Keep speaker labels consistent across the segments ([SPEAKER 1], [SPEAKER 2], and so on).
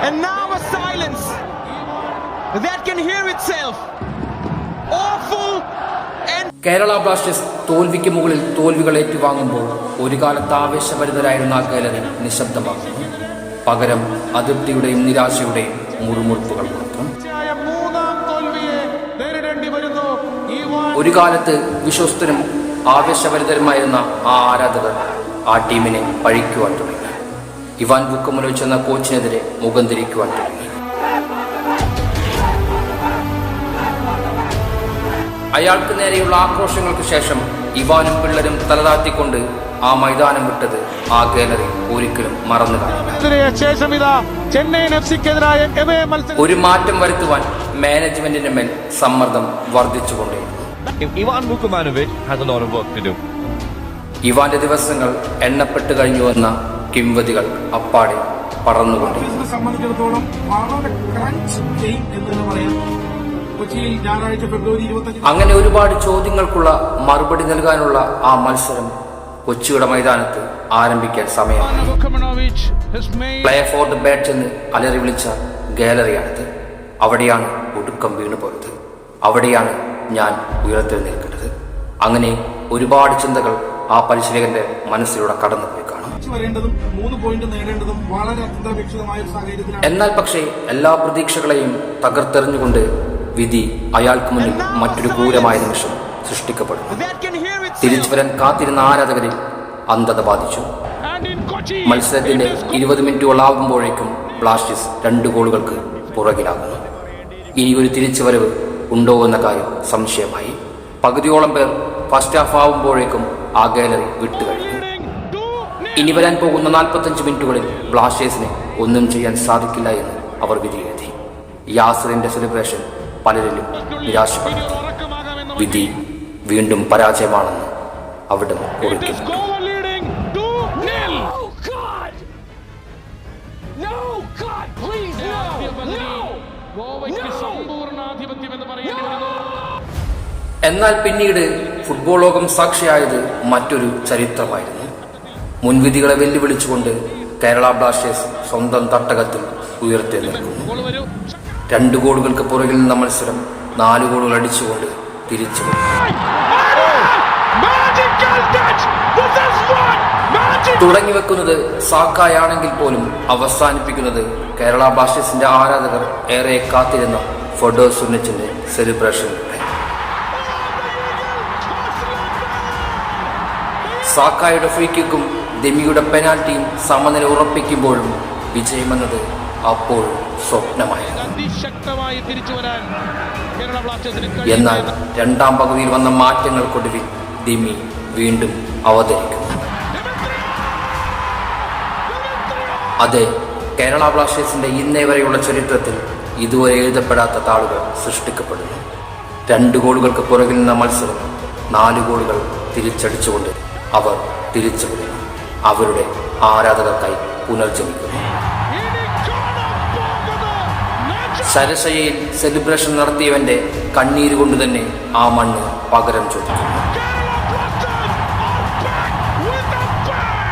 [SPEAKER 1] And now a silence that can hear itself. Awful.
[SPEAKER 2] Kerala Blasters തോൽവിക്ക് മുകളിൽ തോൽവികൾ ഏറ്റുവാങ്ങുമ്പോൾ ഒരു കാലത്ത് ആവേശഭരിതരായിരുന്ന ആ ഗാലറി നിശബ്ദമാകുന്നു. പകരം അതൃപ്തിയുടെയും നിരാശയുടെയും മുറുമുറുപ്പുകൾ മാത്രം. ഒരു കാലത്ത് വിശ്വസ്തരും ആവേശഭരിതരുമായിരുന്ന ആ ആരാധകർ ആ ടീമിനെ പഴിക്കുവാൻ തുടങ്ങി. ഇവാൻ ബുക്കമുലോവിച്ച് എന്ന കോച്ചിനെതിരെ മുഖം തിരിക്കുവാൻ തുടങ്ങി. അയാൾക്ക് നേരെയുള്ള ആക്രോശങ്ങൾക്ക് ശേഷം ഇവാനും പിള്ളരും തലതാത്തിക്കൊണ്ട് ആ മൈതാനം വിട്ടത് ആ ഗാലറി ഒരിക്കലും മറന്നു കാണില്ല. ഒരു മാറ്റം വരുത്തുവാൻ മാനേജ്മെന്റിന്റെ മേൽ സമ്മർദ്ദം വർദ്ധിച്ചുകൊണ്ടേയിരുന്നു. ഇവാന്റെ ദിവസങ്ങൾ എണ്ണപ്പെട്ട് കഴിഞ്ഞുവെന്ന കിംവദികൾ അപ്പാടെ പറന്നുകൊണ്ടിരുന്നു. അങ്ങനെ ഒരുപാട് ചോദ്യങ്ങൾക്കുള്ള മറുപടി നൽകാനുള്ള ആ മത്സരം കൊച്ചിയുടെ മൈതാനത്ത് ആരംഭിക്കാൻ സമയമായി. പ്ലേ ഫോർ ദ ബാറ്റ് എന്ന് അലറി വിളിച്ച ഗാലറിയാണിത്. അവിടെയാണ് ഒടുക്കം വീണുപോയത്. അവിടെയാണ് ഞാൻ ഉയർത്തെഴുന്നേൽക്കേണ്ടത്. അങ്ങനെ ഒരുപാട് ചിന്തകൾ ആ പരിശീലകന്റെ മനസ്സിലൂടെ കടന്നുപോയി കാണും. എന്നാൽ പക്ഷേ എല്ലാ പ്രതീക്ഷകളെയും തകർത്തെറിഞ്ഞുകൊണ്ട് വിധി അയാൾക്ക് മുന്നിൽ മറ്റൊരു ക്രൂരമായ നിമിഷം സൃഷ്ടിക്കപ്പെടുന്നു. തിരിച്ചു വരാൻ കാത്തിരുന്ന ആരാധകരിൽ അന്ധത ബാധിച്ചു. മത്സരത്തിന്റെ 20 മിനിറ്റുകളാകുമ്പോഴേക്കും ബ്ലാസ്റ്റേഴ്സ് 2 ഗോളുകൾക്ക് പുറകിലാകുന്നു. ഇനി ഒരു തിരിച്ചുവരവ് ഉണ്ടോ എന്ന കാര്യം സംശയമായി. പകുതിയോളം പേർ ഫസ്റ്റ് ഹാഫ് ആവുമ്പോഴേക്കും ആ ഗാലറി വിട്ടുകഴിഞ്ഞു. ഇനി വരാൻ പോകുന്ന 45 മിനിറ്റുകളിൽ ബ്ലാസ്റ്റേഴ്സിന് ഒന്നും ചെയ്യാൻ സാധിക്കില്ല എന്ന് അവർ വിധിയെഴുതി. യാസറിന്റെ സെലിബ്രേഷൻ പലരിലും നിരാശപ്പെടുത്തി. വിധി വീണ്ടും പരാജയമാണെന്ന് അവിടെ ഓർക്കുന്നു. എന്നാൽ പിന്നീട് ഫുട്ബോൾ ലോകം സാക്ഷിയായത് മറ്റൊരു ചരിത്രമായിരുന്നു. മുൻവിധികളെ വെല്ലുവിളിച്ചുകൊണ്ട് കേരള ബ്ലാസ്റ്റേഴ്സ് സ്വന്തം തട്ടകത്തിൽ ഉയർത്തെഴുന്നേൽക്കുന്നു. 2 ഗോളുകൾക്ക് പുറകിൽ നിന്ന മത്സരം 4 ഗോളുകൾ അടിച്ചുകൊണ്ട് തിരിച്ചു. തുടങ്ങിവെക്കുന്നത് സാക്കായാണെങ്കിൽ പോലും അവസാനിപ്പിക്കുന്നത് കേരള ബ്ലാസ്റ്റേഴ്സിന്റെ ആരാധകർ ഏറെ കാത്തിരുന്ന ഫെഡോ സുന്നച്ചിന്റെ സെലിബ്രേഷനിലൂടെ. സാക്കായുടെ ഫ്രീ കിക്കും ദെമിയുടെ പെനാൽറ്റിയും സമനില ഉറപ്പിക്കുമ്പോഴും വിജയമെന്നത് അപ്പോഴും സ്വപ്നമായിരുന്നു. എന്നാൽ 2ാം പകുതിയിൽ വന്ന മാറ്റങ്ങൾക്കൊടുവിൽ ദെമി വീണ്ടും അവതരിക്കുന്നു. അതെ, കേരള ബ്ലാസ്റ്റേഴ്സിന്റെ ഇന്നേ വരെയുള്ള ചരിത്രത്തിൽ ഇതുവരെ എഴുതപ്പെടാത്ത താളുകൾ സൃഷ്ടിക്കപ്പെടുന്നു. 2 ഗോളുകൾക്ക് പുറകിൽ നിന്ന മത്സരം 4 ഗോളുകൾ തിരിച്ചടിച്ചുകൊണ്ട് അവർ തിരിച്ചുവിടുന്നു. അവരുടെ ആരാധകർക്കായി പുനർജനിക്കുന്നു. ശരശയിൽ സെലിബ്രേഷൻ നടത്തിയവന്റെ കണ്ണീര് കൊണ്ട് തന്നെ ആ മണ്ണ് പകരം ചോദിക്കുന്നു.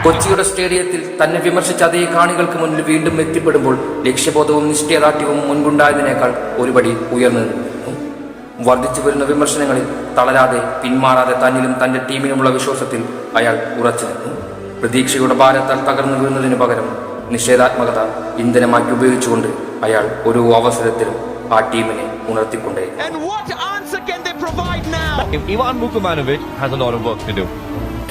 [SPEAKER 2] കൊച്ചിയുടെ സ്റ്റേഡിയത്തിൽ തന്നെ വിമർശിച്ച അതേ കാണികൾക്ക് മുന്നിൽ വീണ്ടും എത്തിപ്പെടുമ്പോൾ ലക്ഷ്യബോധവും നിശ്ചയദാർഢ്യവും മുൻപുണ്ടായതിനേക്കാൾ ഒരുപടി ഉയർന്നു നിന്നു. വർദ്ധിച്ചു വരുന്ന വിമർശനങ്ങളിൽ തളരാതെ പിന്മാറാതെ തന്നിലും തന്റെ ടീമിനുമുള്ള വിശ്വാസത്തിൽ അയാൾ ഉറച്ചു നിന്നു. പ്രതീക്ഷയുടെ ഭാരത്താൽ തകർന്നു വീഴുന്നതിനു പകരം നിഷേധാത്മകത ഇന്ധനമാക്കി ഉപയോഗിച്ചുകൊണ്ട് അയാൾ ഓരോ അവസരത്തിലും ആ ടീമിനെ ഉണർത്തിക്കൊണ്ടേ.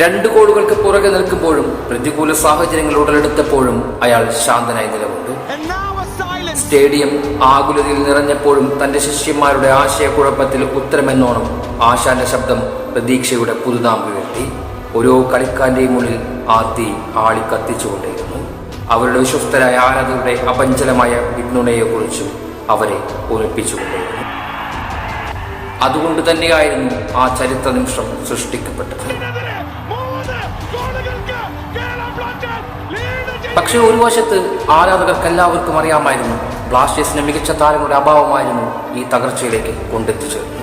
[SPEAKER 2] രണ്ട് ഗോളുകൾക്ക് പുറകെ നിൽക്കുമ്പോഴും പ്രതികൂല സാഹചര്യങ്ങൾ ഉടലെടുത്തപ്പോഴും അയാൾ ശാന്തനായി നിലകൊണ്ടു. സ്റ്റേഡിയം ആകുലതയിൽ നിറഞ്ഞപ്പോഴും തന്റെ ശിഷ്യന്മാരുടെ ആശയക്കുഴപ്പത്തിൽ ഉത്തരമെന്നോണം ആശാന്റെ ശബ്ദം പ്രതീക്ഷയുടെ പുതുതാമ്പ് ഉയർത്തി. ഓരോ കളിക്കാരന്റെയും ഉള്ളിൽ ആ തീ ആളി കത്തിച്ചുകൊണ്ടേയിരുന്നു. അവരുടെ വിശ്വസ്തരായ ആരാധകരുടെ അപഞ്ചലമായ വിഘ്നുണയെക്കുറിച്ചും അവരെ ഓർമ്മിപ്പിച്ചുകൊണ്ടേയിരുന്നു. അതുകൊണ്ട് തന്നെയായിരുന്നു ആ ചരിത്ര നിമിഷം സൃഷ്ടിക്കപ്പെട്ടത്. പക്ഷെ ഒരു വശത്ത് ആരാധകർക്ക് എല്ലാവർക്കും അറിയാമായിരുന്നു ബ്ലാസ്റ്റേഴ്സിന്റെ മികച്ച താരങ്ങളുടെ അഭാവമായിരുന്നു ഈ തകർച്ചയിലേക്ക് കൊണ്ടെത്തിച്ചേർന്നു.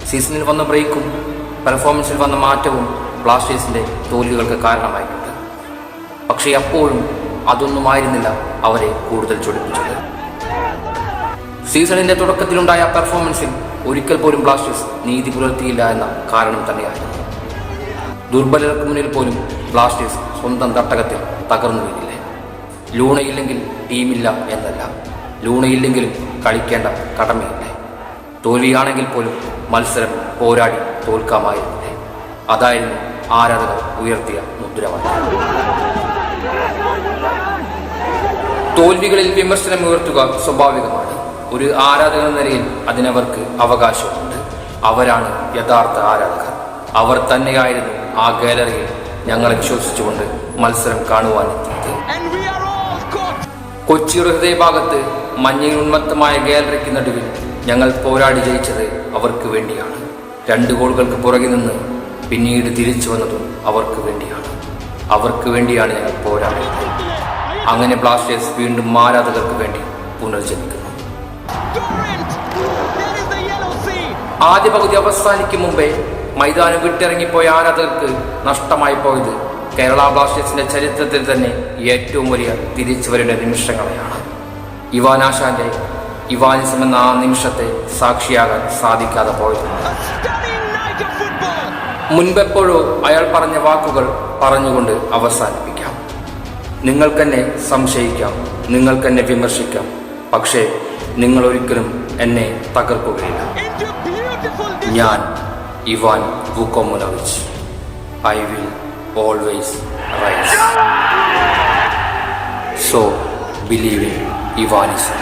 [SPEAKER 2] സീസണിൽ വന്ന ബ്രേക്കും പെർഫോമൻസിൽ വന്ന മാറ്റവും ബ്ലാസ്റ്റേഴ്സിന്റെ തോൽവികൾക്ക് കാരണമായിട്ടുണ്ട്. പക്ഷേ അപ്പോഴും അതൊന്നുമായിരുന്നില്ല അവരെ കൂടുതൽ ചൊടിപ്പിച്ചത്. സീസണിന്റെ തുടക്കത്തിലുണ്ടായ പെർഫോമൻസിൽ ഒരിക്കൽ പോലും ബ്ലാസ്റ്റേഴ്സ് നീതി പുലർത്തിയില്ല എന്ന കാരണം തന്നെയായിരുന്നു. ദുർബലർക്ക് മുന്നിൽ പോലും ബ്ലാസ്റ്റേഴ്സ് സ്വന്തം തട്ടകത്തിൽ തകർന്നു വീഴില്ലേ. ലൂണയില്ലെങ്കിൽ ടീമില്ല എന്നല്ല, ലൂണയില്ലെങ്കിലും കളിക്കേണ്ട കടമയില്ലേ. തോൽവിയാണെങ്കിൽ പോലും മത്സരം പോരാടി തോൽക്കാമായിരുന്നില്ലേ. അതായിരുന്നു ആരാധകർ ഉയർത്തിയ മുദ്രാവാക്യം. തോൽവികളിൽ വിമർശനം ഉയർത്തുക സ്വാഭാവികമാണ്. ഒരു ആരാധകർ എന്ന നിലയിൽ അതിനവർക്ക് അവകാശമുണ്ട്. അവരാണ് യഥാർത്ഥ ആരാധകർ. അവർ തന്നെയായിരുന്നു ആ ഗാലറിയിൽ ഞങ്ങളെ വിശ്വസിച്ചുകൊണ്ട് മത്സരം കാണുവാനെത്തിയത്. കൊച്ചിയുടെ ഹൃദയഭാഗത്ത് മഞ്ഞയിൽ ഉന്മത്തമായ ഗാലറിക്ക് നടുവിൽ ഞങ്ങൾ പോരാടി ജയിച്ചത് അവർക്ക് വേണ്ടിയാണ്. 2 ഗോളുകൾക്ക് പുറകെ നിന്ന് പിന്നീട് തിരിച്ചു വന്നതും അവർക്ക് വേണ്ടിയാണ്. അവർക്ക് വേണ്ടിയാണ് ഞങ്ങൾ പോരാടിയത്. അങ്ങനെ ബ്ലാസ്റ്റേഴ്സ് വീണ്ടും ആരാധകർക്ക് വേണ്ടി പുനർജനിക്കുന്നു. ആദ്യ പകുതി അവസാനിക്കും മുമ്പേ മൈതാനം വിട്ടിറങ്ങിപ്പോയ ആരാധകർക്ക് നഷ്ടമായി പോയത് കേരള ബ്ലാസ്റ്റേഴ്സിന്റെ ചരിത്രത്തിൽ തന്നെ ഏറ്റവും വലിയ തിരിച്ചുവരേണ്ട നിമിഷങ്ങളെയാണ്. ഇവാൻ ആശാന്റെ ഇവാനിസം എന്ന ആ നിമിഷത്തെ സാക്ഷിയാകാൻ സാധിക്കാതെ പോയിട്ടുണ്ട്. മുൻപെപ്പോഴോ അയാൾ പറഞ്ഞ വാക്കുകൾ പറഞ്ഞുകൊണ്ട് അവസാനിപ്പിക്കാം. നിങ്ങൾക്കെന്നെ സംശയിക്കാം, നിങ്ങൾക്കെന്നെ വിമർശിക്കാം, പക്ഷേ നിങ്ങൾ ഒരിക്കലും എന്നെ തകർക്കുകയില്ല. ഞാൻ Ivan Vukomanovic. I will always rise. So believe in Ivanism.